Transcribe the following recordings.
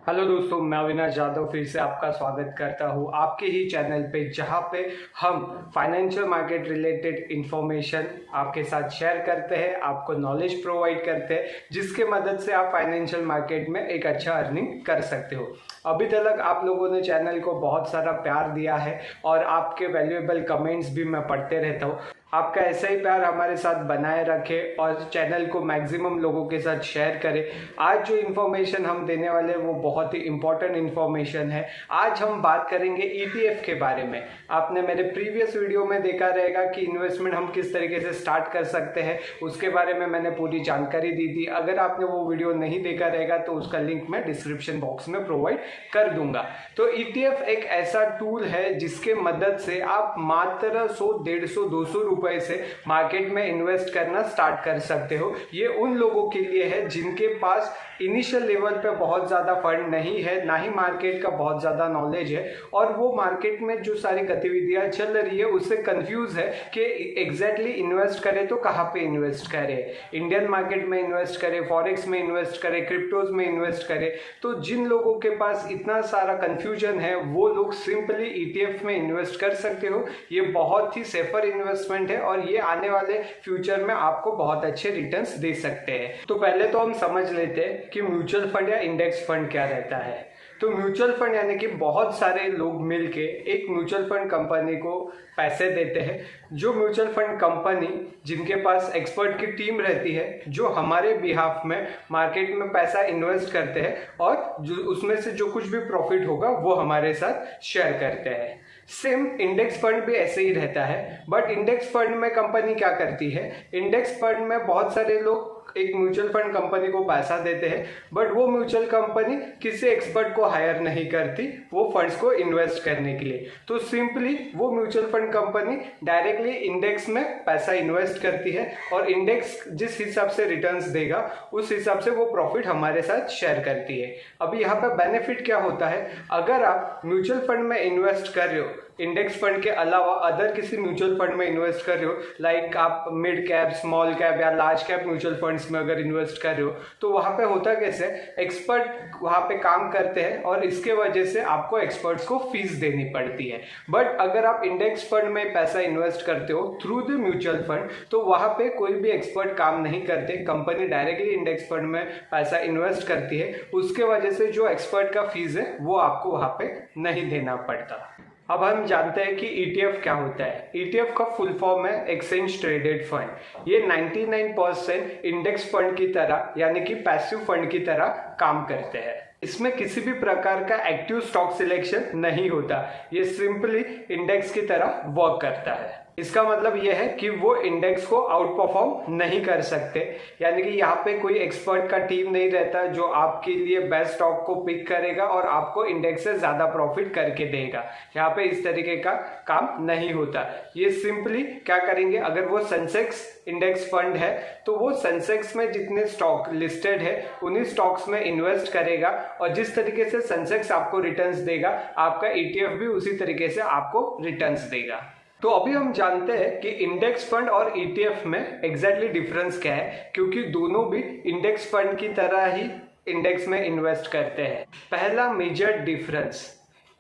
Hello दोस्तों, मैं अविनाश यादव फिर से आपका स्वागत करता हूँ आपके ही चैनल पे, जहाँ पे हम फाइनेंशियल मार्केट रिलेटेड इंफॉर्मेशन आपके साथ शेयर करते हैं, आपको नॉलेज प्रोवाइड करते हैं, जिसके मदद से आप फाइनेंशियल मार्केट में एक अच्छा अर्निंग कर सकते हो। अभी तक आप लोगों ने चैनल को बहुत सारा प्यार दिया है और आपके वैल्यूएबल कमेंट्स भी मैं पढ़ते रहता हूँ। आपका ऐसा ही प्यार हमारे साथ बनाए रखे और चैनल को मैक्सिमम लोगों के साथ शेयर करें। आज जो इन्फॉर्मेशन हम देने वाले हैं वो बहुत ही इंपॉर्टेंट इन्फॉर्मेशन है। आज हम बात करेंगे ईटीएफ के बारे में। आपने मेरे प्रीवियस वीडियो में देखा रहेगा कि इन्वेस्टमेंट हम किस तरीके से स्टार्ट कर सकते हैं, उसके बारे में मैंने पूरी जानकारी दी थी। अगर आपने वो वीडियो नहीं देखा रहेगा तो उसका लिंक मैं डिस्क्रिप्शन बॉक्स में प्रोवाइड कर दूंगा। तो ईटीएफ एक ऐसा टूल है जिसके मदद से आप मात्र 100, 150, 200 रुपए से मार्केट में इन्वेस्ट करना स्टार्ट कर सकते हो। ये उन लोगों के लिए है जिनके पास इनिशियल लेवल पे बहुत ज़्यादा फंड नहीं है, ना ही मार्केट का बहुत ज़्यादा नॉलेज है, और वो मार्केट में जो सारी गतिविधियां चल रही है उससे कंफ्यूज है कि एग्जैक्टली इन्वेस्ट करें तो कहाँ पे इन्वेस्ट करें। इंडियन मार्केट में इन्वेस्ट करें, फॉरेक्स में इन्वेस्ट करें, क्रिप्टोज में इन्वेस्ट करें। तो जिन लोगों के पास इतना सारा कंफ्यूजन है वो लोग सिंपली ईटीएफ में इन्वेस्ट कर सकते हो। ये बहुत ही सेफर इन्वेस्टमेंट है और ये आने वाले फ्यूचर में आपको बहुत अच्छे रिटर्न्स दे सकते हैं। तो पहले तो हम समझ लेते हैं कि म्यूचुअल फंड या इंडेक्स फंड क्या रहता है। तो म्यूचुअल फंड यानी कि बहुत सारे लोग मिलके एक म्यूचुअल फंड कंपनी को पैसे देते हैं। जो म्यूचुअल फंड कंपनी जिनके पास एक्सपर्ट की टीम रहती है, जो हमारे बिहाफ में मार्केट में पैसा इन्वेस्ट करते हैं और जो उसमें से जो कुछ भी प्रॉफिट होगा वो हमारे साथ शेयर करते हैं। सेम इंडेक्स फंड भी ऐसे ही रहता है, बट इंडेक्स फंड में कंपनी क्या करती है, इंडेक्स फंड में बहुत सारे लोग एक म्यूचुअल फंड कंपनी को पैसा देते हैं, बट वो म्यूचुअल कंपनी किसी एक्सपर्ट को हायर नहीं करती वो फंड्स को इन्वेस्ट करने के लिए। तो सिंपली वो mutual fund company directly index में पैसा इन्वेस्ट करती है और इंडेक्स जिस हिसाब से रिटर्न्स देगा उस हिसाब से वो प्रॉफिट हमारे साथ शेयर करती है। अभी यहाँ पे बेनिफिट क्या होता है, अगर आप म्यूचुअल फंड में इन्वेस्ट कर रहे हो, इंडेक्स फंड के अलावा अदर किसी म्यूचुअल फंड में इन्वेस्ट कर रहे हो, लाइक आप मिड कैप, स्मॉल कैप या लार्ज कैप म्यूचुअल फंड्स में अगर इन्वेस्ट कर रहे हो, तो वहां पे होता कैसे, एक्सपर्ट वहां पे काम करते हैं और इसके वजह से आपको एक्सपर्ट्स को फीस देनी पड़ती है। बट अगर आप इंडेक्स फंड में पैसा इन्वेस्ट करते हो थ्रू द म्यूचुअल फंड, तो वहां पे कोई भी एक्सपर्ट काम नहीं करते, कंपनी डायरेक्टली इंडेक्स फंड में पैसा इन्वेस्ट करती है। उसके वजह से जो एक्सपर्ट का फीस है वो आपको वहां पे नहीं देना पड़ता। अब हम जानते हैं कि ईटीएफ क्या होता है। ईटीएफ का फुल फॉर्म है एक्सचेंज ट्रेडेड फंड। ये 99% इंडेक्स फंड की तरह यानी कि पैसिव फंड की तरह काम करते हैं। इसमें किसी भी प्रकार का एक्टिव स्टॉक सिलेक्शन नहीं होता, ये सिंपली इंडेक्स की तरह वर्क करता है। इसका मतलब यह है कि वो इंडेक्स को आउट परफॉर्म नहीं कर सकते, यानी कि यहाँ पे कोई एक्सपर्ट का टीम नहीं रहता जो आपके लिए बेस्ट स्टॉक को पिक करेगा और आपको इंडेक्स से ज्यादा प्रॉफिट करके देगा। यहाँ पे इस तरीके का काम नहीं होता। ये सिंपली क्या करेंगे, अगर वो सेंसेक्स इंडेक्स फंड है तो वो सेंसेक्स में जितने स्टॉक लिस्टेड है उन्हीं स्टॉक्स में इन्वेस्ट करेगा और जिस तरीके से सेंसेक्स आपको रिटर्न्स देगा, आपका ईटीएफ भी उसी तरीके से आपको रिटर्न्स देगा। तो अभी हम जानते हैं कि इंडेक्स फंड और ईटीएफ में एग्जैक्टली डिफरेंस क्या है, क्योंकि दोनों भी इंडेक्स फंड की तरह ही इंडेक्स में इन्वेस्ट करते हैं। पहला मेजर डिफरेंस,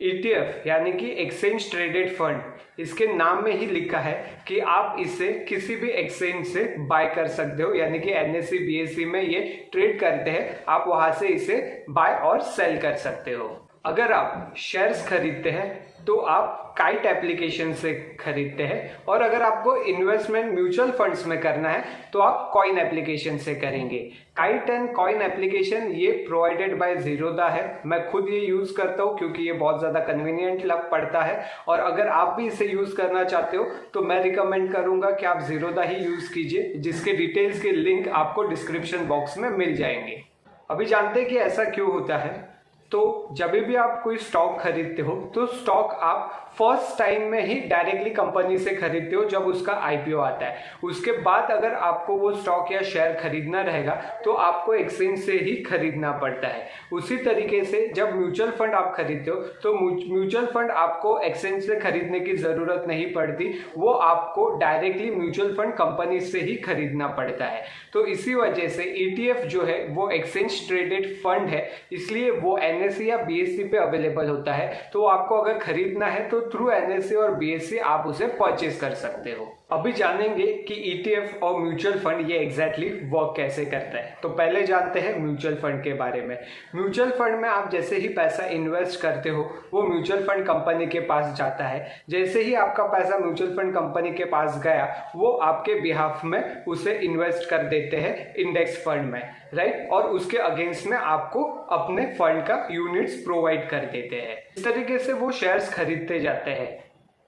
ईटीएफ यानी कि एक्सचेंज ट्रेडेड फंड, इसके नाम में ही लिखा है कि आप इसे किसी भी एक्सचेंज से बाय कर सकते हो, यानी कि एनएससी बीएससी में ये ट्रेड करते हैं, आप वहां से इसे बाय और सेल कर सकते हो। अगर आप शेयर्स खरीदते हैं तो आप काइट एप्लीकेशन से खरीदते हैं, और अगर आपको इन्वेस्टमेंट म्यूचुअल फंड्स में करना है तो आप कॉइन एप्लीकेशन से करेंगे। काइट एंड कॉइन एप्लीकेशन ये प्रोवाइडेड बाय जीरोधा है। मैं खुद ये यूज करता हूँ क्योंकि ये बहुत ज्यादा कन्वीनियंट लग पड़ता है, और अगर आप भी इसे यूज करना चाहते हो तो मैं रिकमेंड करूंगा कि आप जीरोधा ही यूज कीजिए, जिसके डिटेल्स के लिंक आपको डिस्क्रिप्शन बॉक्स में मिल जाएंगे। अभी जानते हैं कि ऐसा क्यों होता है। तो जब भी आप कोई स्टॉक खरीदते हो तो स्टॉक आप फर्स्ट टाइम में ही डायरेक्टली कंपनी से खरीदते हो जब उसका आईपीओ आता है। उसके बाद अगर आपको वो स्टॉक या शेयर खरीदना रहेगा तो आपको एक्सचेंज से ही खरीदना पड़ता है। उसी तरीके से जब म्यूचुअल फंड आप खरीदते हो तो म्यूचुअल फंड आपको एक्सचेंज से खरीदने की जरूरत नहीं पड़ती, वो आपको डायरेक्टली म्यूचुअल फंड कंपनी से ही खरीदना पड़ता है। तो इसी वजह से ईटीएफ जो है वो एक्सचेंज ट्रेडेड फंड है, इसलिए वो NSE या BSE पे अवेलेबल होता है, तो आपको अगर खरीदना है तो थ्रू NSE और BSE आप उसे परचेज कर सकते हो। अभी जानेंगे कि ETF और म्यूचुअल फंड ये एग्जैक्टली वर्क कैसे करता है। तो पहले जानते हैं म्यूचुअल फंड के बारे में। म्यूचुअल फंड में आप जैसे ही पैसा इन्वेस्ट करते हो वो म्यूचुअल फंड कंपनी के पास जाता है। जैसे ही आपका पैसा म्यूचुअल फंड कंपनी के पास गया, वो आपके बिहाफ में उसे इन्वेस्ट कर देते हैं इंडेक्स फंड में, राइट, और उसके अगेंस्ट में आपको अपने फंड का यूनिट्स प्रोवाइड कर देते हैं। इस तरीके से वो शेयर्स खरीदते जाते हैं।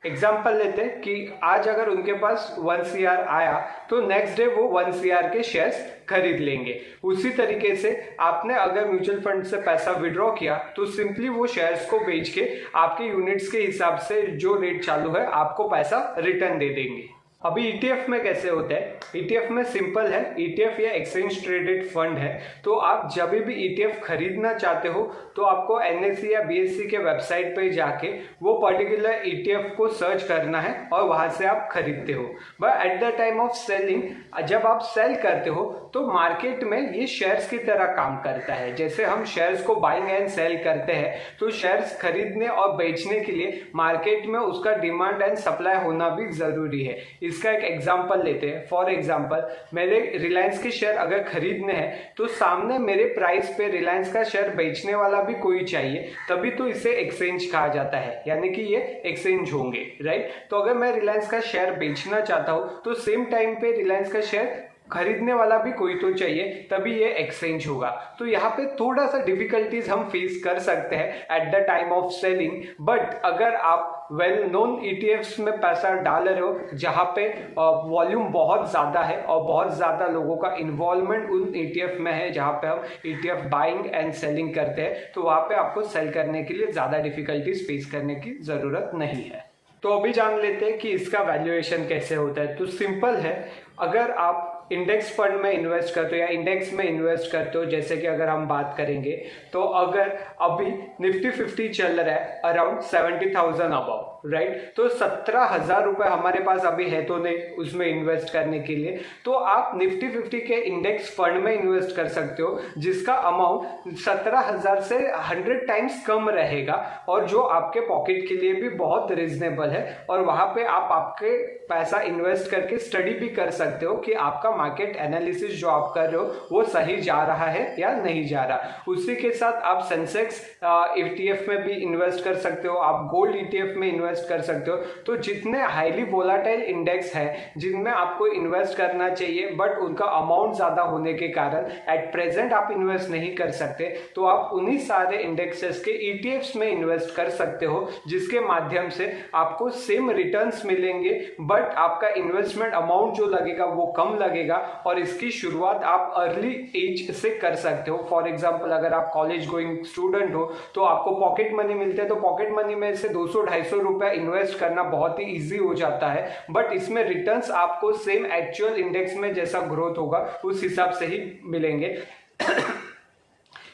एग्जाम्पल लेते हैं कि आज अगर उनके पास 1 CR आया तो नेक्स्ट डे वो 1 CR के शेयर्स खरीद लेंगे। उसी तरीके से आपने अगर म्यूचुअल फंड से पैसा विड्रॉ किया तो सिंपली वो शेयर्स को बेच के आपके यूनिट्स के हिसाब से जो रेट चालू है आपको पैसा रिटर्न दे देंगे। अभी ETF में कैसे होता है? ETF में सिंपल है, ETF या एक्सचेंज ट्रेडेड फंड है। तो आप जब भी ETF खरीदना चाहते हो तो आपको NSE या BSE के वेबसाइट पे जाके वो पर्टिकुलर ETF को सर्च करना है और वहां से आप खरीदते हो। But at the time of selling, जब आप सेल करते हो तो मार्केट में ये शेयर्स की तरह काम करता है। जैसे हम शेयर्स को बाइंग एंड सेल करते हैं तो शेयर्स खरीदने और बेचने के लिए मार्केट में उसका डिमांड एंड सप्लाई होना भी जरूरी है। इसका एक एग्जांपल लेते हैं। फॉर एग्जांपल, मेरे रिलायंस के शेयर अगर खरीदने हैं तो सामने मेरे प्राइस पे रिलायंस का शेयर बेचने वाला भी कोई चाहिए, तभी तो इसे एक्सचेंज कहा जाता है, यानी कि ये एक्सचेंज होंगे, राइट। तो अगर मैं रिलायंस का शेयर बेचना चाहता हूं तो सेम टाइम पे रिलायंस का शेयर खरीदने वाला भी कोई तो चाहिए, तभी ये एक्सचेंज होगा। तो यहाँ पे थोड़ा सा डिफिकल्टीज हम फेस कर सकते हैं at the time of selling. But अगर आप वेल नोन ETFs में पैसा डाल रहे हो जहाँ पे वॉल्यूम बहुत ज़्यादा है और बहुत ज़्यादा लोगों का इन्वॉल्वमेंट उन ETF में है जहाँ पे हम ETF बाइंग एंड सेलिंग करते हैं, तो वहाँ पे आपको सेल करने के लिए ज़्यादा डिफिकल्टीज फेस करने की ज़रूरत नहीं है। तो अभी जान लेते हैं कि इसका वैल्यूएशन कैसे होता है। तो सिंपल है, अगर आप इंडेक्स फंड में इन्वेस्ट करते हो या इंडेक्स में इन्वेस्ट करते हो, जैसे कि अगर हम बात करेंगे तो अगर अभी निफ्टी 50 चल रहा है अराउंड 70,000 अबव, राइट, तो 17,000 रुपए हमारे पास अभी है तो नहीं उसमें इन्वेस्ट करने के लिए, तो आप निफ्टी 50 के इंडेक्स फंड में इन्वेस्ट कर सकते हो जिसका अमाउंट 17,000 से 100 टाइम्स कम रहेगा और जो आपके पॉकेट के लिए भी बहुत रिजनेबल है। और वहां पे आप आपके पैसा इन्वेस्ट करके स्टडी भी कर सकते हो कि आपका मार्केट एनालिसिस जो आप कर रहे हो वो सही जा रहा है या नहीं जा रहा। उसी के साथ आप सेंसेक्स ETF में भी इन्वेस्ट कर सकते हो, आप गोल्ड ETF में इन्वेस्ट कर सकते हो। तो जितने हाईली वोलाटाइल इंडेक्स है जिनमें आपको इन्वेस्ट करना चाहिए बट उनका अमाउंट ज्यादा होने के कारण एट प्रेजेंट आप इन्वेस्ट नहीं कर सकते, तो आप उन्हीं सारे इंडेक्सेस के ETFs में इन्वेस्ट कर सकते हो जिसके माध्यम से आपको सेम रिटर्न्स मिलेंगे बट आपका इन्वेस्टमेंट अमाउंट जो लगेगा वो कम लगेगा। और इसकी शुरुआत आप अर्ली एज से कर सकते हो। फॉर एग्जांपल, अगर आप कॉलेज गोइंग स्टूडेंट हो तो आपको पॉकेट मनी मिलते हैं, तो पॉकेट मनी में से 200-250 रुपए इन्वेस्ट करना बहुत ही इजी हो जाता है। बट इसमें रिटर्न्स आपको सेम एक्चुअल इंडेक्स में जैसा ग्रोथ होगा उस हिसाब से ही मिलेंगे।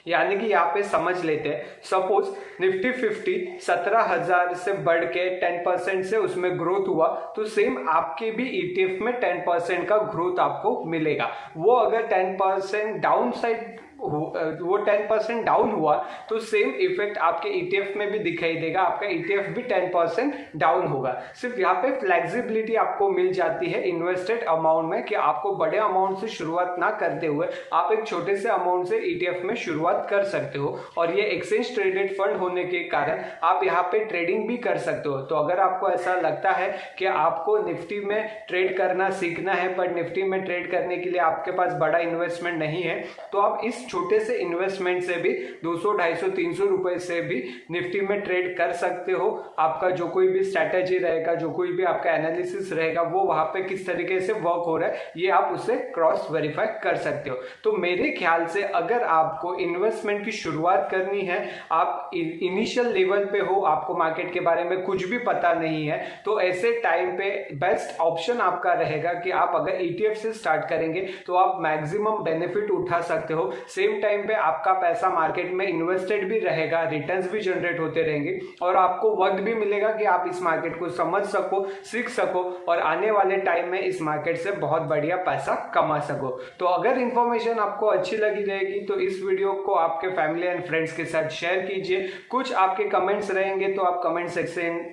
यानी कि यहाँ पे समझ लेते हैं, सपोज निफ्टी 50 17,000 से बढ़ के 10% से उसमें ग्रोथ हुआ, तो सेम आपके भी ETF में 10% का ग्रोथ आपको मिलेगा। वो अगर 10% डाउन साइड वो 10% डाउन हुआ तो सेम इफेक्ट आपके ETF में भी दिखाई देगा, आपका ETF भी 10% डाउन होगा। सिर्फ यहाँ पे फ्लेक्सिबिलिटी आपको मिल जाती है इन्वेस्टेड अमाउंट में कि आपको बड़े अमाउंट से शुरुआत ना करते हुए आप एक छोटे से अमाउंट से ETF में शुरुआत कर सकते हो। और ये एक्सचेंज ट्रेडेड फंड होने के कारण आप यहाँ पे ट्रेडिंग भी कर सकते हो। तो अगर आपको ऐसा लगता है कि आपको निफ्टी में ट्रेड करना सीखना है पर निफ्टी में ट्रेड करने के लिए आपके पास बड़ा इन्वेस्टमेंट नहीं है, तो आप इस छोटे से इन्वेस्टमेंट से भी 200, 250, 300 रुपए से भी निफ्टी में ट्रेड कर सकते हो। आपका जो कोई भी स्ट्रैटेजी रहेगा, जो कोई भी आपका एनालिसिस रहेगा, वो वहां पे किस तरीके से वर्क हो रहा है ये आप उसे क्रॉस वेरीफाई कर सकते हो। तो मेरे ख्याल से अगर आपको इन्वेस्टमेंट की शुरुआत करनी है, आप इनिशियल लेवल पे हो, आपको मार्केट के बारे में कुछ भी पता नहीं है, तो ऐसे टाइम पे बेस्ट ऑप्शन आपका रहेगा कि आप अगर ETF से स्टार्ट करेंगे तो आप मैक्सिमम बेनिफिट उठा सकते हो। सेम टाइम पे आपका पैसा मार्केट में इन्वेस्टेड भी रहेगा, रिटर्न्स भी जनरेट होते रहेंगे और आपको वक्त भी मिलेगा कि आप इस मार्केट को समझ सको, सीख सको और आने वाले टाइम में इस मार्केट से बहुत बढ़िया पैसा कमा सको। तो अगर इंफॉर्मेशन आपको अच्छी लगी रहेगी तो इस वीडियो को आपके फैमिली एंड फ्रेंड्स के साथ शेयर कीजिए। कुछ आपके कमेंट्स रहेंगे तो आप कमेंट सेक्शन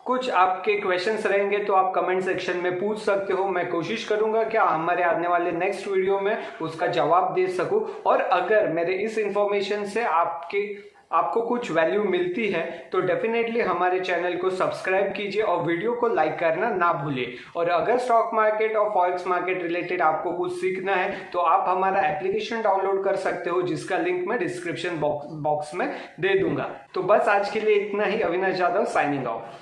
कुछ आपके क्वेश्चंस रहेंगे तो आप कमेंट सेक्शन में पूछ सकते हो। मैं कोशिश करूंगा कि हमारे आने वाले नेक्स्ट वीडियो में उसका जवाब दे सकूं। और अगर मेरे इस इंफॉर्मेशन से आपको कुछ वैल्यू मिलती है तो डेफिनेटली हमारे चैनल को सब्सक्राइब कीजिए और वीडियो को लाइक करना ना भूलिए। और अगर स्टॉक मार्केट और फॉरेक्स मार्केट रिलेटेड आपको कुछ सीखना है तो आप हमारा एप्लीकेशन डाउनलोड कर सकते हो, जिसका लिंक मैं डिस्क्रिप्शन बॉक्स में दे दूंगा। तो बस आज के लिए इतना ही। Avinash Yadav signing of.